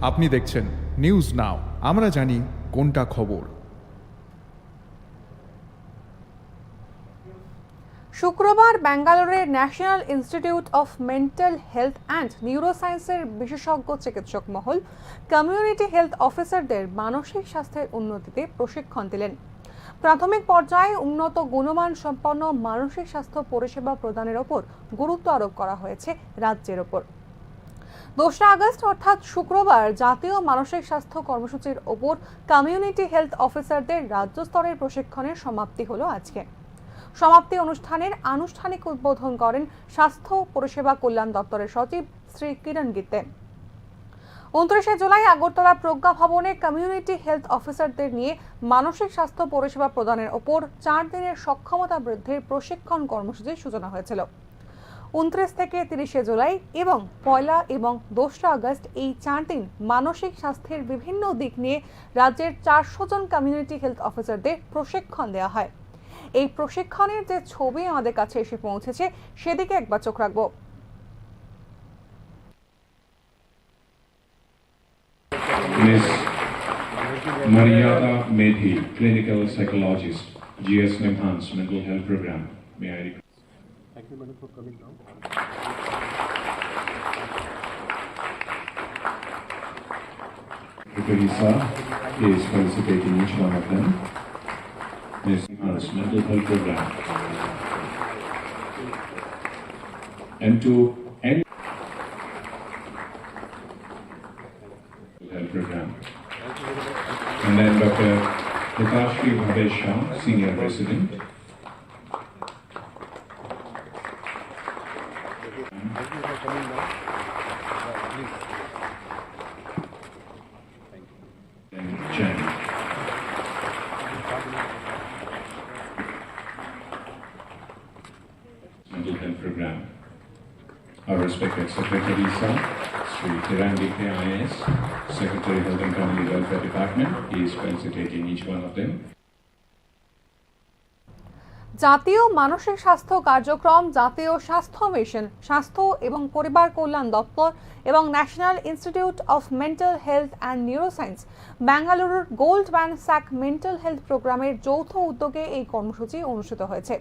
আপনি দেখছেন news now, আমরা জানি কোনটা খবর। শুক্রবার ব্যাঙ্গালোরের National Institute of Mental Health and নিউরোসায়েন্সের বিশেষজ্ঞ চিকিৎসক মহল কমিউনিটি হেলথ অফিসারদের মানসিক স্বাস্থ্যের উন্নতিতে প্রশিক্ষণ দিলেন। প্রাথমিক পর্যায়ে উন্নত গুণমান সম্পন্ন মানসিক স্বাস্থ্য পরিষেবা প্রদানের ওপর গুরুত্ব আরোপ করা হয়েছে রাজ্যের ওপর। 2 আগস্ট অর্থাৎ শুক্রবার জাতীয় মানসিক স্বাস্থ্য কর্মসূচির ওপর কমিউনিটি হেলথ অফিসারদের রাজ্য স্তরের প্রশিক্ষণের সমাপ্তি হলো আজকে। সমাপ্তি অনুষ্ঠানের আনুষ্ঠানিক উদ্বোধন করেন স্বাস্থ্য পরিষেবা কল্যাণ দপ্তরের সচিব শ্রী কিরণ গীতে। 29 জুলাই আগরতলা প্রজ্ঞা ভবনে কমিউনিটি হেলথ অফিসারদের নিয়ে মানসিক স্বাস্থ্য পরিষেবা প্রদানের ওপর 4 দিনের সক্ষমতা বৃদ্ধির প্রশিক্ষণ কর্মসূচির সূচনা হয়েছিল। 29 থেকে 30 জুলাই এবং 1 এবং 2 আগস্ট এই 4 দিন মানসিক স্বাস্থ্যের বিভিন্ন দিক নিয়ে রাজ্যের 400 জন কমিউনিটি হেলথ অফিসারদের প্রশিক্ষণ দেওয়া হয়। এই প্রশিক্ষণের যে ছবি আমাদের কাছে এসে পৌঁছেছে সেদিকে একবার চোখ রাখবো। Ms. Mariada Medhi, clinical psychologist, GS Nimhans Mental Health Program. May I request? Thank you, madam, for coming down. Teresa is participating each one of them. Ms. Nimhans Mental Health Program. And to end health program. And then Dr. Hitashri Bhavesh Shah, Senior Resident. Chen. Mental Health Program. Our respected Secretary Sir, Sri Kiran Gite IAS, Secretary Health and Family Welfare Department. He is felicitating each one of them. জাতীয় মানসিক স্বাস্থ্য কার্যক্রম, জাতীয় স্বাস্থ্য mission, স্বাস্থ্য এবং পরিবার কল্যাণ দপ্তর এবং national Institute of Mental Health and neuroscience বেঙ্গালুরুর গোল্ডম্যান স্যাক মেন্টাল হেলথ প্রোগ্রামের যৌথ উদ্যোগে এই কর্মসূচি অনুষ্ঠিত হয়েছে।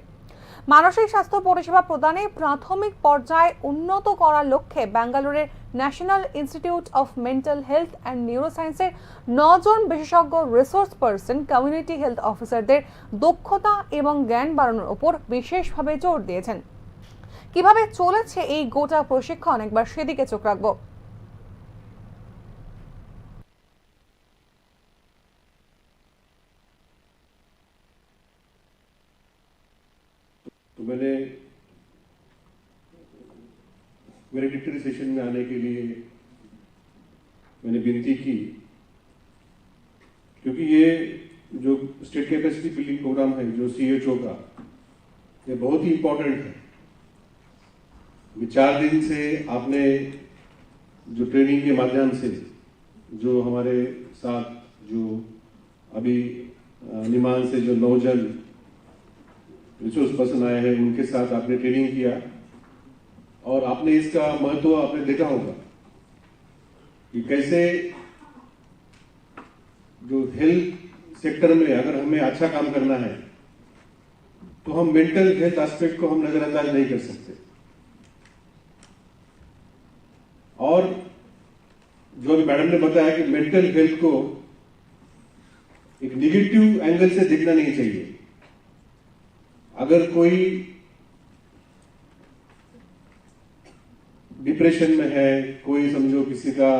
মানসিক স্বাস্থ্য পরিষেবা প্রদানে প্রাথমিক পর্যায়ে উন্নত করার লক্ষ্যে বেঙ্গালুরুর National Institute of Mental Health and নিউরোসায়েন্সের 9 জন বিশেষজ্ঞ রিসোর্স পার্সন কমিউনিটি হেলথ অফিসারদের দক্ষতা এবং জ্ঞান বাড়ানোর উপর বিশেষভাবে জোর দিয়েছেন। কিভাবে চলেছে এই গোটা প্রশিক্ষণ একবার সেদিকে চোখ রাখবো। तो मैंने मेरे डिप्टी सेशन में आने के लिए मैंने विनती की, क्योंकि ये जो स्टेट कैपेसिटी बिल्डिंग प्रोग्राम है जो CHO का, ये बहुत ही इम्पोर्टेंट है। 4 दिन से आपने जो ट्रेनिंग के माध्यम से जो हमारे साथ जो अभी निमान से जो 9 जन रिसोर्स पर्सन आए हैं उनके साथ आपने ट्रेनिंग किया और आपने इसका महत्व आपने देखा होगा कि कैसे जो हेल्थ सेक्टर में अगर हमें अच्छा काम करना है तो हम मेंटल हेल्थ एस्पेक्ट को हम नजरअंदाज नहीं कर सकते। और जो अभी मैडम ने बताया कि मेंटल हेल्थ को एक निगेटिव एंगल से देखना नहीं चाहिए। अगर कोई डिप्रेशन में है, कोई समझो किसी का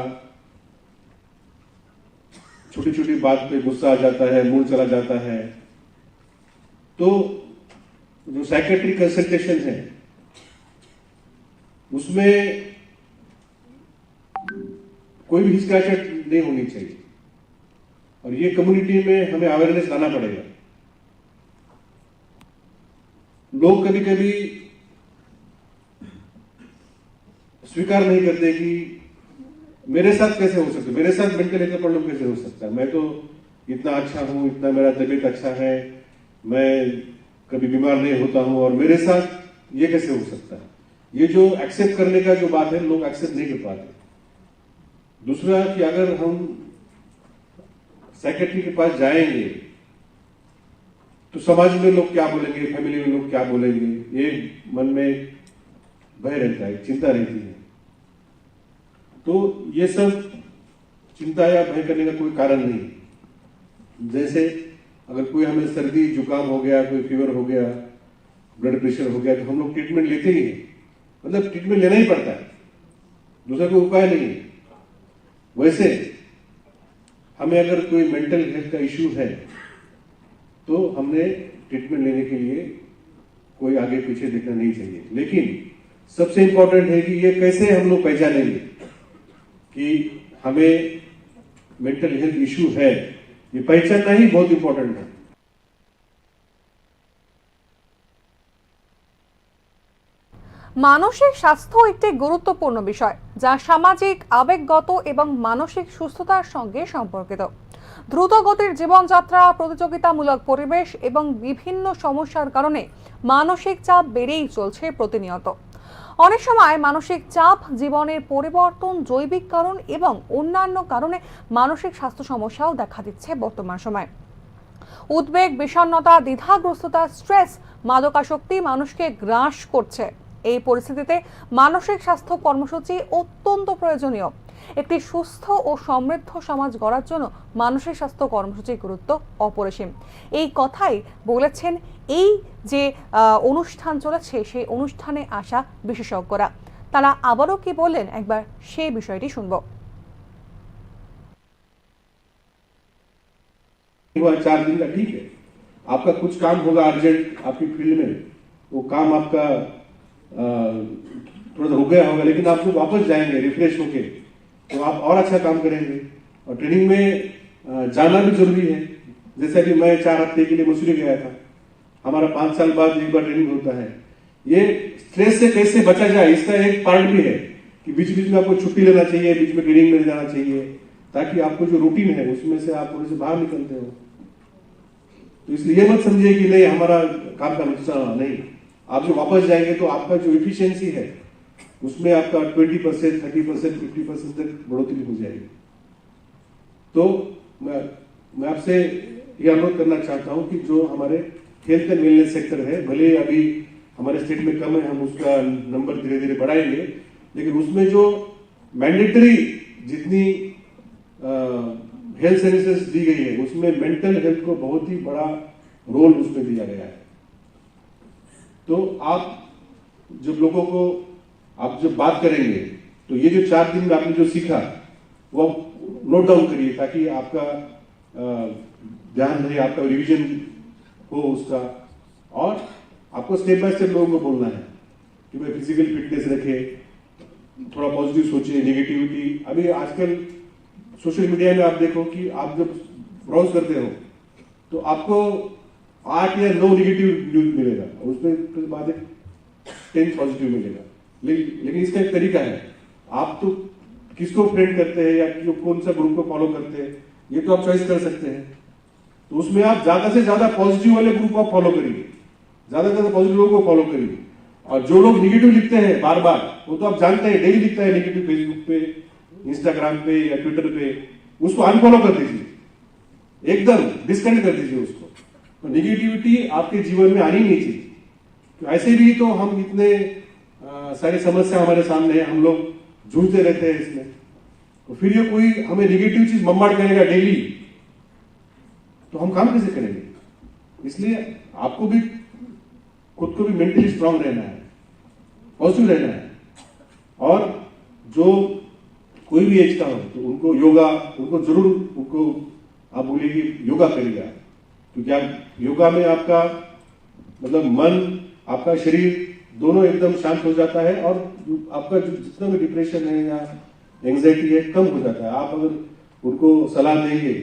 छोटी छोटी बात पे गुस्सा आ जाता है, मूड चला जाता है, तो जो साइकेट्रिक कंसल्टेशन है उसमें कोई भी हिचकिचाहट नहीं होनी चाहिए। और ये कम्युनिटी में हमें अवेयरनेस लाना पड़ेगा। लोग कभी कभी स्वीकार नहीं करते कि मेरे साथ कैसे हो सकता है, मेरे साथ मेंटल हेल्थ प्रॉब्लम कैसे हो सकता है, मैं तो इतना अच्छा हूं, इतना मेरा तबीयत अच्छा है, मैं कभी बीमार नहीं होता हूं और मेरे साथ ये कैसे हो सकता है। ये जो एक्सेप्ट करने का जो बात है, लोग एक्सेप्ट नहीं कर पाते। दूसरा कि अगर हम सेक्रेटरी के पास जाएंगे तो समाज में लोग क्या बोलेंगे, फैमिली में लोग क्या बोलेंगे, ये मन में भय रहता है, चिंता रहती है। तो ये सब चिंता या भय करने का कोई कारण नहीं। जैसे अगर कोई हमें सर्दी जुकाम हो गया, कोई फीवर हो गया, ब्लड प्रेशर हो गया, तो हम लोग ट्रीटमेंट लेते ही हैं, मतलब ट्रीटमेंट लेना ही पड़ता है, दूसरा कोई उपाय नहीं है। वैसे हमें अगर कोई मेंटल हेल्थ का इश्यू है तो हमने ट्रीटमेंट लेने के लिए कोई आगे पीछे देखना नहीं चाहिए। लेकिन सबसे इंपॉर्टेंट है कि ये कैसे हम लोग पहचानेंगे कि हमें मेंटल हेल्थ इश्यू है, ये पहचानना ही बहुत इंपॉर्टेंट है। মানসিক স্বাস্থ্য একটি গুরুত্বপূর্ণ বিষয় যা সামাজিক, আবেগগত এবং মানসিক সুস্থতার সঙ্গে সম্পর্কিত। দ্রুত গতির জীবনযাত্রা, প্রতিযোগিতামূলক পরিবেশ এবং বিভিন্ন সমস্যার কারণে মানসিক চাপ বেড়েই চলছে প্রতিনিয়ত। অনেক সময় মানসিক চাপ, জীবনের পরিবর্তন, জৈবিক কারণ এবং অন্যান্য কারণে মানসিক স্বাস্থ্য সমস্যাও দেখা দিচ্ছে বর্তমান সময়ে। উদ্বেগ, বিষণ্ণতা, দ্বিধাগ্রস্ততা, স্ট্রেস, মাদকাসক্তি মানুষকে গ্রাস করছে। এই পরিস্থিতিতে মানসিক স্বাস্থ্য কর্মসূচি অত্যন্ত প্রয়োজনীয়। একটি সুস্থ ও সমৃদ্ধ সমাজ গড়ার জন্য মানসিক স্বাস্থ্য কর্মসূচির গুরুত্ব অপরিসীম। এই কথাই বলেছেন এই যে অনুষ্ঠান চলেছে সেই অনুষ্ঠানে আসা বিশেষজ্ঞরা। তারা আবারও কি বললেন একবার সেই বিষয়টি শুনব। 4 दिन का ठीक है, आपका कुछ काम होगा अर्जेंट आपकी फील्ड में, वो काम आपका थोड़ा हो गया होगा, लेकिन आप लोग वापस जाएंगे रिफ्रेश होके तो आप और अच्छा काम करेंगे। और ट्रेनिंग में जाना भी जरूरी है। जैसे कि मैं 4 हफ्ते के लिए मसूरी गया था, हमारा 5 साल बाद एक बार ट्रेनिंग होता है। ये स्ट्रेस से कैसे बचा जाए इसका एक पार्ट भी है कि बीच बीच में आपको छुट्टी लेना चाहिए, बीच में ट्रेनिंग में जाना चाहिए, ताकि आपको जो रूटीन है उसमें से आप थोड़े से बाहर निकलते हो। तो इसलिए ये मत समझिए कि नहीं हमारा काम का नुकसान नहीं, आप जो वापस जाएंगे तो आपका जो एफिशिएंसी है उसमें आपका 20%, 30%, 50% तक बढ़ोतरी हो जाएगी। तो मैं आपसे ये अनुरोध करना चाहता हूं कि जो हमारे हेल्थ एंड वेलनेस सेक्टर है, भले अभी हमारे स्टेट में कम है, हम उसका नंबर धीरे धीरे बढ़ाएंगे, लेकिन उसमें जो मैंडेटरी जितनी हेल्थ सर्विसेज दी गई है उसमें मेंटल हेल्थ को बहुत ही बड़ा रोल उसमें दिया गया है। तो आप जब लोगों को आप जब बात करेंगे तो ये जो 4 दिन में आपने जो सीखा वो नोट डाउन करिए, ताकि आपका ध्यान रहे, आपका रिवीजन हो उसका। और आपको स्टेप बाय स्टेप लोगों को बोलना है कि भाई फिजिकल फिटनेस रखे, थोड़ा पॉजिटिव सोचिए, नेगेटिविटी। अभी आजकल सोशल मीडिया में आप देखो कि आप जब ब्राउज करते हो तो आपको 8 या 9 नेगेटिव न्यूज मिलेगा और उसमें फिर बाद 10 पॉजिटिव मिलेगा। लेकिन इसका एक तरीका है, आप तो किसको फ्रेंड करते हैं या कौन सा ग्रुप को फॉलो करते हैं ये तो आप चॉइस कर सकते हैं। तो उसमें आप ज्यादा से ज्यादा पॉजिटिव वाले ग्रुप को फॉलो करिए, ज्यादा से ज्यादा पॉजिटिव लोगों को फॉलो करिए। और जो लोग निगेटिव लिखते हैं बार बार, वो तो आप जानते हैं डेली लिखता है निगेटिव, फेसबुक पे, इंस्टाग्राम पे या ट्विटर पे, उसको अनफॉलो कर दीजिए, एकदम डिस्कनेक्ट कर दीजिए उसको। तो निगेटिविटी आपके जीवन में आनी नहीं चाहिए। तो ऐसे भी तो हम इतने सारी समस्या हमारे सामने है, हम लोग जूझते रहते हैं इसमें, तो फिर ये कोई हमें निगेटिव चीज बम्बार्ड करेगा डेली तो हम काम कैसे करेंगे। इसलिए आपको भी खुद को भी मेंटली स्ट्रांग रहना है, पॉजिटिव रहना है। और जो कोई भी एज का हो तो उनको योगा, उनको जरूर उनको आप बोलिए योगा करिएगा, क्योंकि आप योगा में आपका मतलब मन, आपका शरीर दोनों एकदम शांत हो जाता है और आपका जो जितना भी डिप्रेशन है या एंजाइटी है कम हो जाता है। आप अगर उनको सलाह देंगे।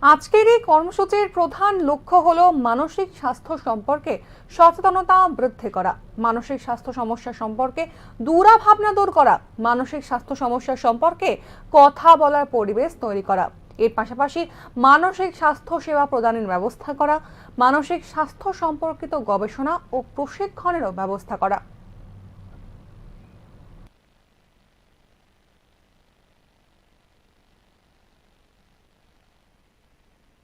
আজকের এই কর্মসূচির প্রধান লক্ষ্য হলো মানসিক স্বাস্থ্য সম্পর্কে সচেতনতা বৃদ্ধি করা, মানসিক স্বাস্থ্য সমস্যা সম্পর্কে দূরাভাবনা দূর করা, মানসিক স্বাস্থ্য সমস্যা সম্পর্কে কথা বলার পরিবেশ তৈরি করা। এর পাশাপাশি মানসিক স্বাস্থ্য সেবা প্রদানের ব্যবস্থা করা, মানসিক স্বাস্থ্য সম্পর্কিত গবেষণা ও প্রশিক্ষণেরও ব্যবস্থা করা।